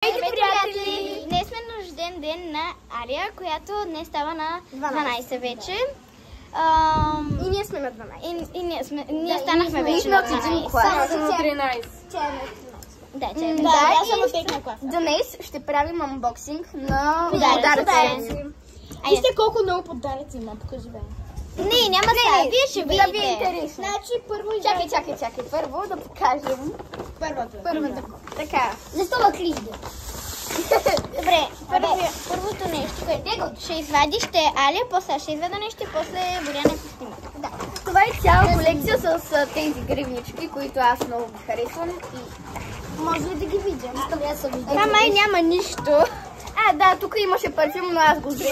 Здравейте, приятели! Днес сме на рожден ден на Алия, която днес става на 12 вече. И ние сме на 12. Ние станахме вече на 12. Аз съм на 13. Да, аз съм от 5 клас. Днес ще правим анбоксинг на подаръци. Вижте колко много подаръци има, покажи бе. Не, няма да, вие ще видите. Да ви е интересно. Значи първо Чакай. Първо да покажем. Първата. Така. Листова клизда. Добре, първото нещо, което ще извадиш, ще е Алия, после ще изведа нещо и после Боряна ще снима. Да. Това е цяла колекция с тези гривнички, които аз много ги харесвам. Може ли да ги видим? Това май няма нищо. Да, тук имаше парфюм, но аз го взех.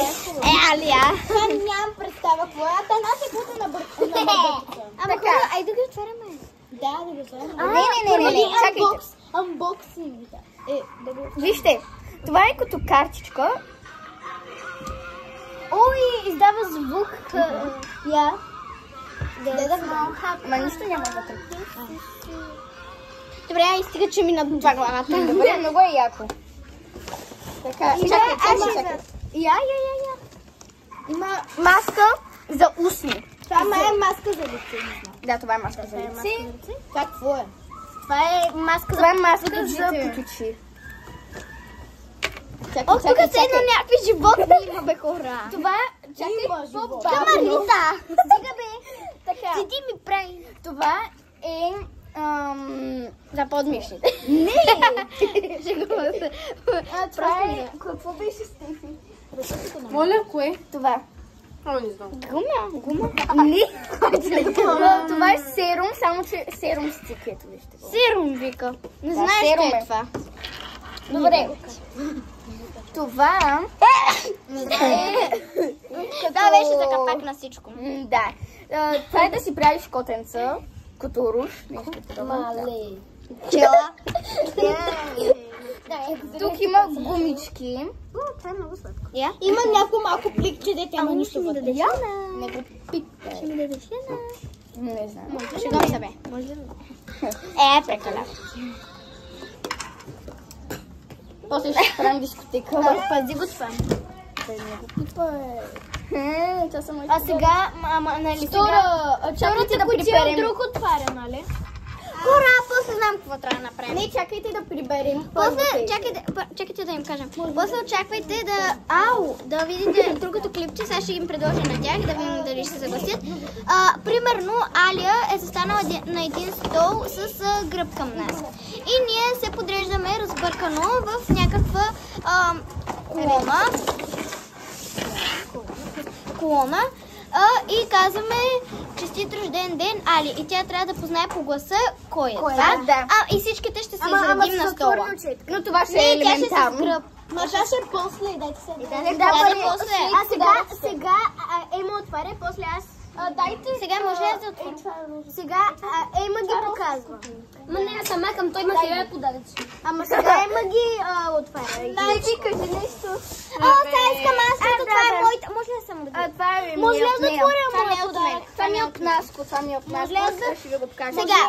Алия! Това нямам представа какво е. Тана се бута на бърката. Ама хубаво, айде да ги отваряме. Да ги отваряме. Не, чакайте. Анбоксинг. Вижте, това е като картичка. Ой, издава звук. Я. Ама нищо няма вътре. Добре, стига, че ми надува главата. Добре, много е яко. Така, чакай. Я. Има маска за устни. Това е маска за лице. Да, това е маска за лице. Това какво е? Това е маска за поточи. О, тук са едно някакви животни има, бе, хора. Това е... Чакай, Камарита. Стига, бе. Така. Седи ми прави. Това е... за подмишните. Не! Това е... Какво беше, Стефи? Моля, кое? Това. Не знам. Гума. Не. Това е серум, само че серум стик, ето вижте. Серум, вика. Не знаеш серум какво е е това. Добре. Това Да, беше за капак на всичко. Да. Това е да си правиш котенца, като руш, нещо подобно. Чела. Тук има гумички. Това е много сладко. Я? Има някакво малко пликче, дете няма нищо вътре. Не го питай. Ще ми дадеш ли? Не знам. Шегам се, бе. Прекаля. После ще правим дискотека. Пази го това. Това са моите. А сега, нали Втората кутия от друг отваря, нали? Хора, после знам какво трябва да направим. Не, чакайте да приберем. После, чакайте да им кажем. После очаквайте да видите другото клипче. Сега ще им предложа на тях, да видим дали ще се съгласят. Примерно, Алия е застанала на един стол с гръб към нас. И ние се подреждаме разбъркано в някаква колона. И казваме честит рожден ден, Али. И тя трябва да познае по гласа кой е това. Да. И всичките ще се изредим на стола. Но това ще е елементарно. Ма това ще е после, дайте се. Сега Ема отваря, после аз... Дайте. Сега може ли да отворя? Сега Ема ги показва. Ма не, сама към той има сега подаръци. Ама сега Ема ги отваря. Дайте, кажи нещо. Сега искам аз, това е моята. Може ли да съм да Това е Може ли аз да отворя Това не е моят от мен. Това ми е от Наско, ще ви го покажа. Сега,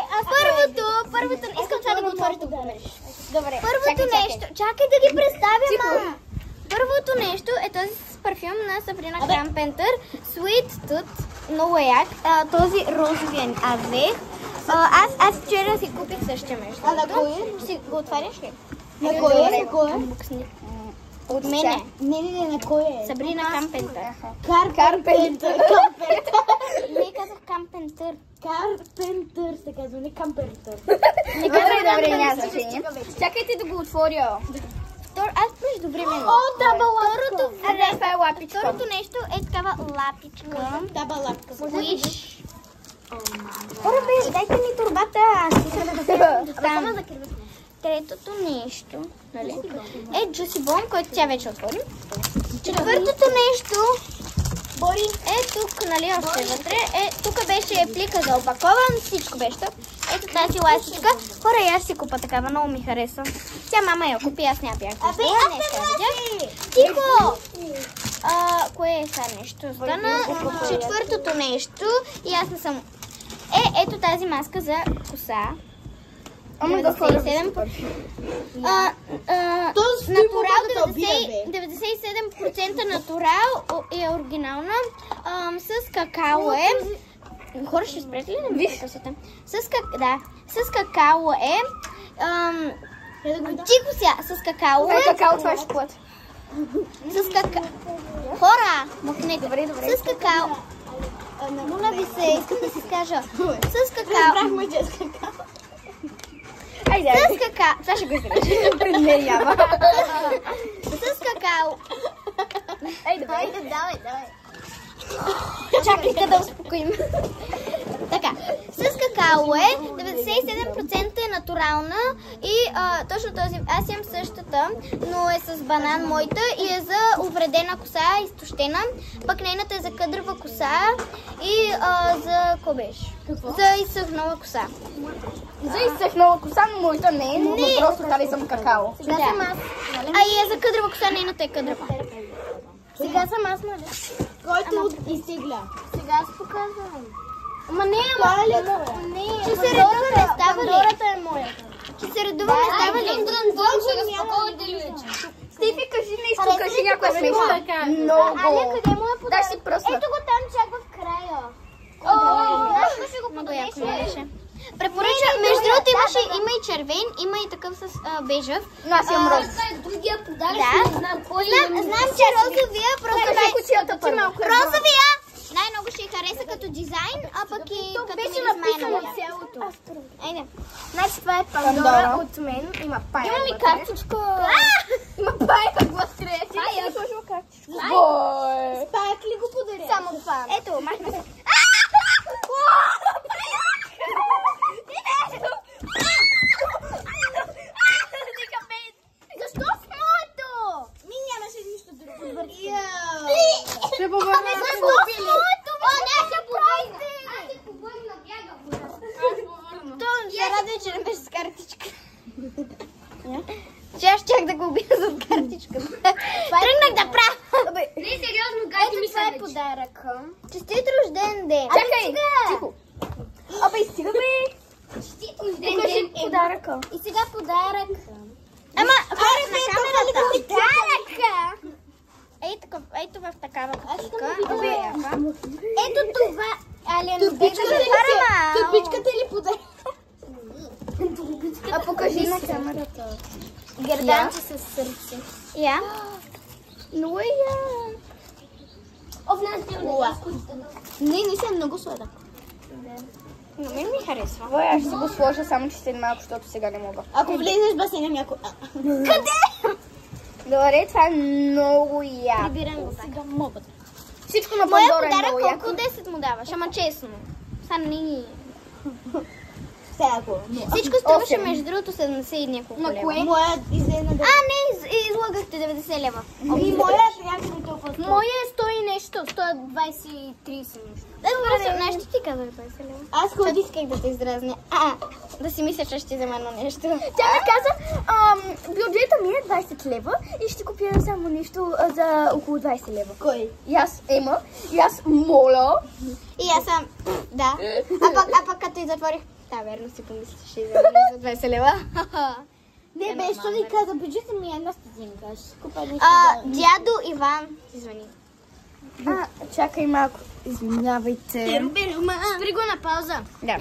първото, искам това да го отвориш да го намериш. Добре. Първото нещо, чакай да ги представя, ма. Първото нещо е този с парфюм на Сабрина Карпентър, Sweet Tooth, много е як. Този розовия аз взех. Аз вчера си купих същия между. на кой е? Си го отваряш ли? На кой е? На кой е? От мене. Не, на кой е? Сабрина Карпентър. Карпентър. Не казах Карпентър. Карпентър се казва, не кампентър. Добре, няма значение. Чакайте да го отворя. Аз преждевременно. Това е лапичка. Второто нещо е такава лапичка. Таба лапка. Виж. Хора, дайте ми турбата. Аз искам да доставам. Третото нещо е Juicy Bomb, който тя вече отвори. Четвъртото нещо е тук, нали, още вътре. Тук беше плика за опакован, всичко беше тук. Ето тази ластичка. Хора, и аз си купа такава, много ми харесва. Тя мама я купи, аз не бях виждала, днес видях. Тихо! Кое е сега нещо? Остана четвъртото нещо и аз не съм... Ето тази маска за коса. Ама да хора. 97%. Този Натурал да те убия, бе. 97% натурал е оригинална. С какао е. Хора, ще спрете ли да ми късате? С какао е. Тихо сега, с какао е. Какао, това е шоколад. С какао. Хора, махнете. Добре. С какао. Моля ви се, искам да си скажа. С какао. Разбрахме, че с какао. Айде. С какао. Това ще го изрежа. Пред мен няма. С какао. Айде, Давай. Чакайте да успокоим. Така, с какао е, 97% е натурална и точно този, аз имам същата, но е с банан моята и е за увредена коса, изтощена, пък нейната е за къдрава коса и за кобеш. За изсъхнала коса. За изсъхнала коса, но моята не е, но просто дали съм какао. Сега съм аз. А и е за къдрава коса, нейната е къдрава. Сега съм аз, нали? Който изтегля. Сега аз показвам. Ама не, Не, че се редуваме, става ли? Пандората е моята. Че се редуваме, става ли? Стефи, кажи нещо, кажи някоя смешна. Много. Къде му е Дай си пръсна. Ето го там чак в края. Много яко ми беше. Препоръчвам, между другото има и червен, има и такъв с бежев. Но аз имам роз. Другия подарък, Да. не знам кой Знам, че розовия, просто Кучията първо. розовия най-много ще й хареса като дизайн, а пък и като миризма на цялото. Айде. Значи това е Пандора от мен. Има пая. Има ми картичка. Има пая, как го скрие. Ай, сложим картичка. Бой. Паяк ли го подаря? Само това. Ето, махна се. Защо с моето? Ми нямаше нищо друго. Ще повърна. Защо с моето? О, не, се побърна. Аз се побърна, бягам. Той се радва, че не беше с картичка. Че аз щях да го убия с картичка. Тръгнах да правя. Не, сериозно, гайди ми Това е подарък. Честит рожден ден. Чакай, тихо. Абе, стига бе. Покажи подаръка. И сега подарък. Ама, хора на камерата. Подаръка! Ето в такава кутийка. Ето това. Турбичката ли подарък? А покажи на камерата. Герданче с сърце. Я. Много е я. Не си много сладък. На мен ми харесва. Ой, аз ще си го сложа, само че след малко, защото сега не мога. Ако влезеш в басейна някой... Добре, това е много яко. Прибирам го така. Всичко на Моя Пандора е много подарък яко. колко 10 му даваш? Ама честно. Са не... Всяко. Всичко струваше Осем. между другото 70 и няколко лева. Моят излезна да... Не, излагахте 90 лева. Ами моят някак ми толкова струва. Моя е 100 и нещо, 120 30 нещо. Нещо ти казах 20 лева. Аз ходи исках да те издразня. Да си мисля, че ще взема едно нещо. Тя ми каза, бюджета ми е 20 лева и ще купя само нещо за около 20 лева. Кой? И аз, Ема, и аз моля. И аз съм, да. А пък като и затворих, верно си помисля, че ще взема за 20 лева. Не бе, що ви каза, бюджета ми е една стотинка. Ще си купя нещо. Дядо Иван си звъни. Чакай малко. Извинявайте. Спри го на пауза. Да.